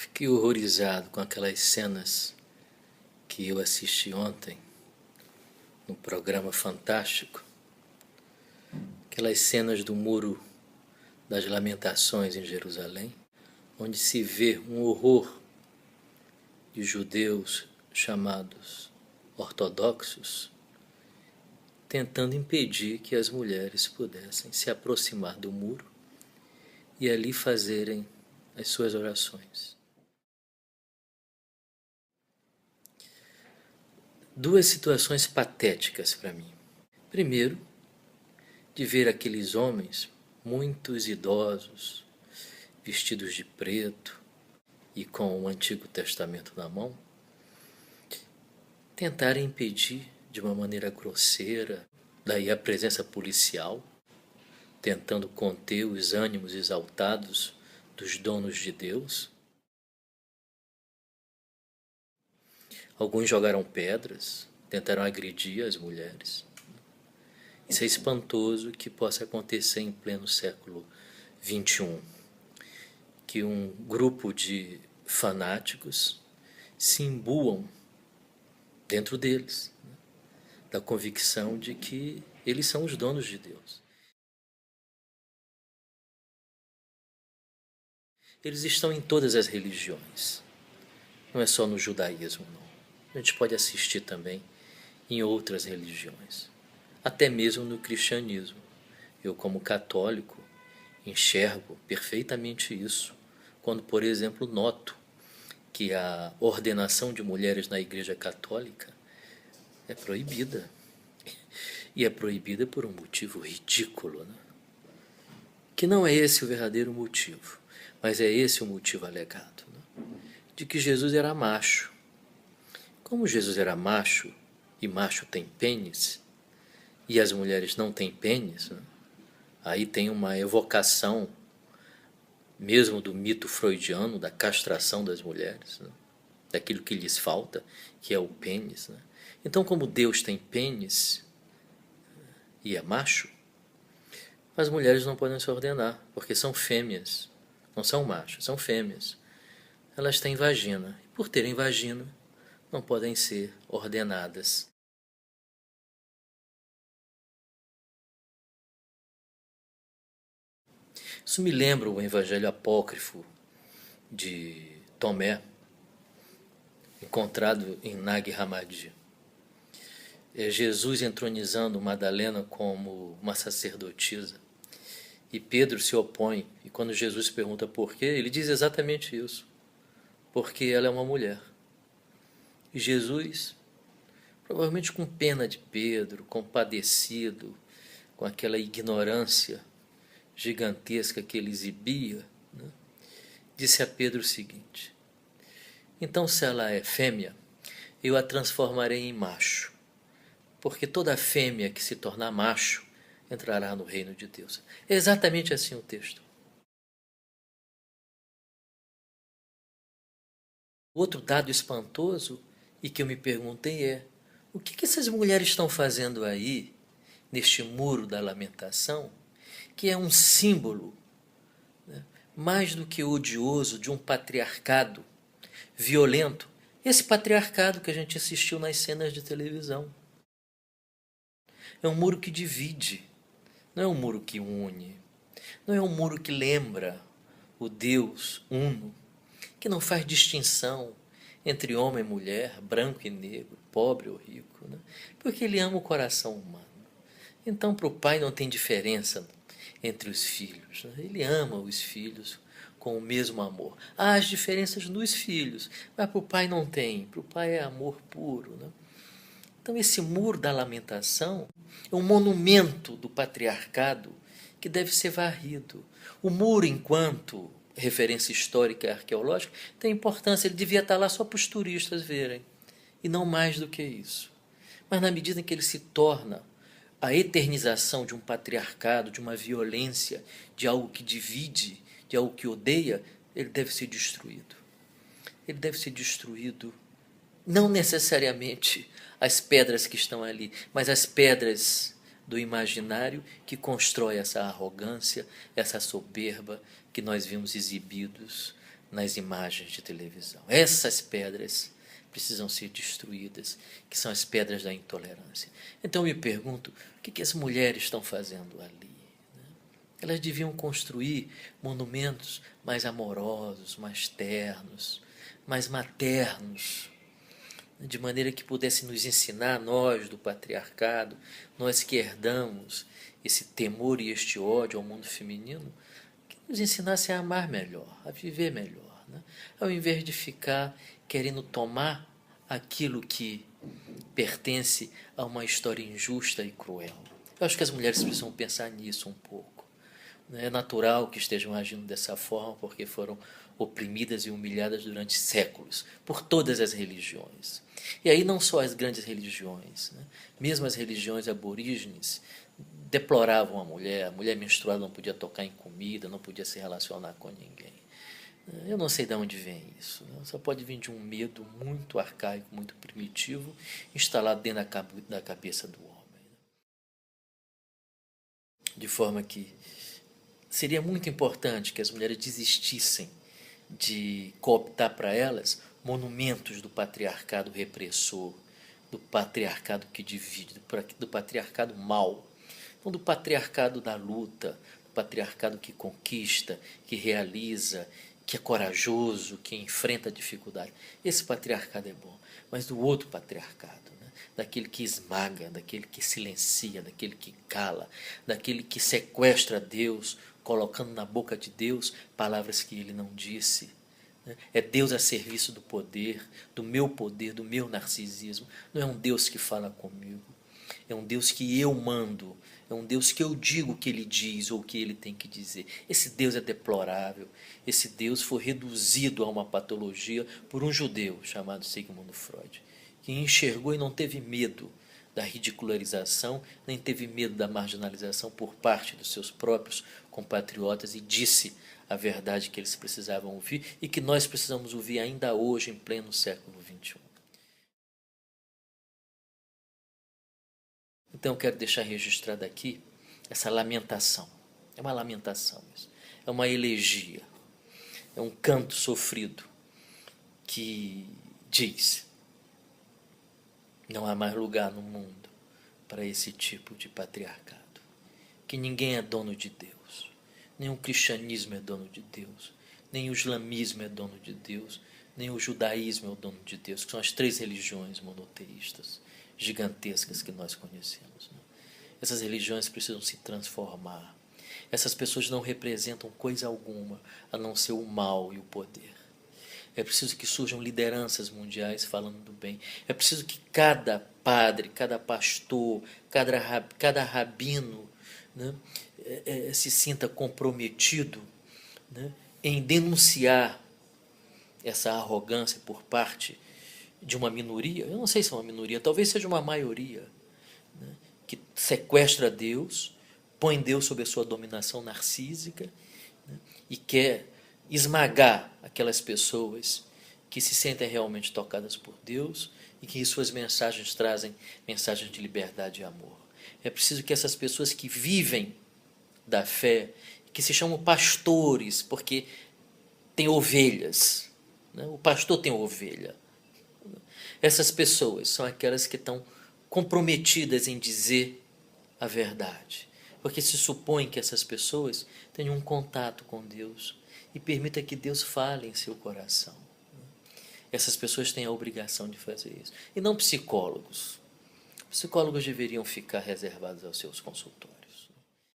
Fiquei horrorizado com aquelas cenas que eu assisti ontem no programa Fantástico. Aquelas cenas do Muro das Lamentações em Jerusalém, onde se vê um horror de judeus chamados ortodoxos tentando impedir que as mulheres pudessem se aproximar do muro e ali fazerem as suas orações. Duas situações patéticas para mim. Primeiro, de ver aqueles homens, muitos idosos, vestidos de preto e com o Antigo Testamento na mão, tentarem impedir de uma maneira grosseira, daí a presença policial, tentando conter os ânimos exaltados dos donos de Deus. Alguns jogaram pedras, tentaram agredir as mulheres. Isso é espantoso que possa acontecer em pleno século XXI. Que um grupo de fanáticos se imbuam dentro deles, da convicção de que eles são os donos de Deus. Eles estão em todas as religiões, não é só no judaísmo, não. A gente pode assistir também em outras religiões, até mesmo no cristianismo. Eu, como católico, enxergo perfeitamente isso, quando, por exemplo, noto que a ordenação de mulheres na Igreja Católica é proibida. E é proibida por um motivo ridículo, né? Que não é esse o verdadeiro motivo, mas é esse o motivo alegado, né? De que Jesus era macho. Como Jesus era macho, e macho tem pênis, e as mulheres não têm pênis, né? Aí tem uma evocação mesmo do mito freudiano, da castração das mulheres, né? Daquilo que lhes falta, que é o pênis, né? Então, como Deus tem pênis e é macho, as mulheres não podem se ordenar, porque são fêmeas, não são machos, são fêmeas. Elas têm vagina, e por terem vagina, não podem ser ordenadas. Isso me lembra o evangelho apócrifo de Tomé, encontrado em Nag Hammadi. É Jesus entronizando Madalena como uma sacerdotisa. E Pedro se opõe, e quando Jesus pergunta por quê, ele diz exatamente isso. Porque ela é uma mulher. E Jesus, provavelmente com pena de Pedro, compadecido, com aquela ignorância gigantesca que ele exibia, né, disse a Pedro o seguinte: então, se ela é fêmea, eu a transformarei em macho, porque toda fêmea que se tornar macho entrará no reino de Deus. É exatamente assim o texto. Outro dado espantoso, e que eu me perguntei, é: o que essas mulheres estão fazendo aí, neste muro da lamentação, que é um símbolo, né, mais do que odioso, de um patriarcado violento, esse patriarcado que a gente assistiu nas cenas de televisão. É um muro que divide, não é um muro que une, não é um muro que lembra o Deus uno, que não faz distinção entre homem e mulher, branco e negro, pobre ou rico, né? Porque ele ama o coração humano. Então, para o pai não tem diferença entre os filhos, né? Ele ama os filhos com o mesmo amor. Há as diferenças nos filhos, mas para o pai não tem. Para o pai é amor puro, né? Então, esse muro da lamentação é um monumento do patriarcado que deve ser varrido. O muro, enquanto referência histórica e arqueológica, tem importância. Ele devia estar lá só para os turistas verem, e não mais do que isso. Mas na medida em que ele se torna a eternização de um patriarcado, de uma violência, de algo que divide, de algo que odeia, ele deve ser destruído. Ele deve ser destruído, não necessariamente as pedras que estão ali, mas as pedras do imaginário que constrói essa arrogância, essa soberba que nós vimos exibidos nas imagens de televisão. Essas pedras precisam ser destruídas, que são as pedras da intolerância. Então eu me pergunto, o que as mulheres estão fazendo ali? Elas deviam construir monumentos mais amorosos, mais ternos, mais maternos, de maneira que pudesse nos ensinar, nós do patriarcado, nós que herdamos esse temor e este ódio ao mundo feminino, que nos ensinasse a amar melhor, a viver melhor, né? Ao invés de ficar querendo tomar aquilo que pertence a uma história injusta e cruel. Eu acho que as mulheres precisam pensar nisso um pouco. É natural que estejam agindo dessa forma, porque foram oprimidas e humilhadas durante séculos, por todas as religiões. E aí não só as grandes religiões, né? Mesmo as religiões aborígenes deploravam a mulher menstruada não podia tocar em comida, não podia se relacionar com ninguém. Eu não sei de onde vem isso, né? Só pode vir de um medo muito arcaico, muito primitivo, instalado dentro da cabeça do homem. De forma que seria muito importante que as mulheres desistissem de cooptar para elas monumentos do patriarcado repressor, do patriarcado que divide, do patriarcado mau, não do patriarcado da luta, do patriarcado que conquista, que realiza, que é corajoso, que enfrenta a dificuldade. Esse patriarcado é bom, mas do outro patriarcado, né? Daquele que esmaga, daquele que silencia, daquele que cala, daquele que sequestra Deus, colocando na boca de Deus palavras que ele não disse. É Deus a serviço do poder, do meu narcisismo. Não é um Deus que fala comigo. É um Deus que eu mando. É um Deus que eu digo o que ele diz ou o que ele tem que dizer. Esse Deus é deplorável. Esse Deus foi reduzido a uma patologia por um judeu chamado Sigmund Freud, que enxergou e não teve medo da ridicularização, nem teve medo da marginalização por parte dos seus próprios compatriotas e disse a verdade que eles precisavam ouvir e que nós precisamos ouvir ainda hoje, em pleno século XXI. Então eu quero deixar registrado aqui essa lamentação. É uma lamentação isso. É uma elegia. É um canto sofrido que diz: não há mais lugar no mundo para esse tipo de patriarcado. Que ninguém é dono de Deus. Nem o cristianismo é dono de Deus. Nem o islamismo é dono de Deus. Nem o judaísmo é o dono de Deus, que são as três religiões monoteístas gigantescas que nós conhecemos, né? Essas religiões precisam se transformar. Essas pessoas não representam coisa alguma a não ser o mal e o poder. É preciso que surjam lideranças mundiais falando do bem. É preciso que cada padre, cada pastor, cada rabino, né, se sinta comprometido, né, em denunciar essa arrogância por parte de uma minoria. Eu não sei se é uma minoria, talvez seja uma maioria, né, que sequestra Deus, põe Deus sob a sua dominação narcísica, né, e quer esmagar aquelas pessoas que se sentem realmente tocadas por Deus e que em suas mensagens trazem mensagens de liberdade e amor. É preciso que essas pessoas que vivem da fé, que se chamam pastores, porque tem ovelhas, né? O pastor tem ovelha. Essas pessoas são aquelas que estão comprometidas em dizer a verdade, porque se supõe que essas pessoas tenham um contato com Deus e permita que Deus fale em seu coração. Essas pessoas têm a obrigação de fazer isso. E não psicólogos. Psicólogos deveriam ficar reservados aos seus consultórios.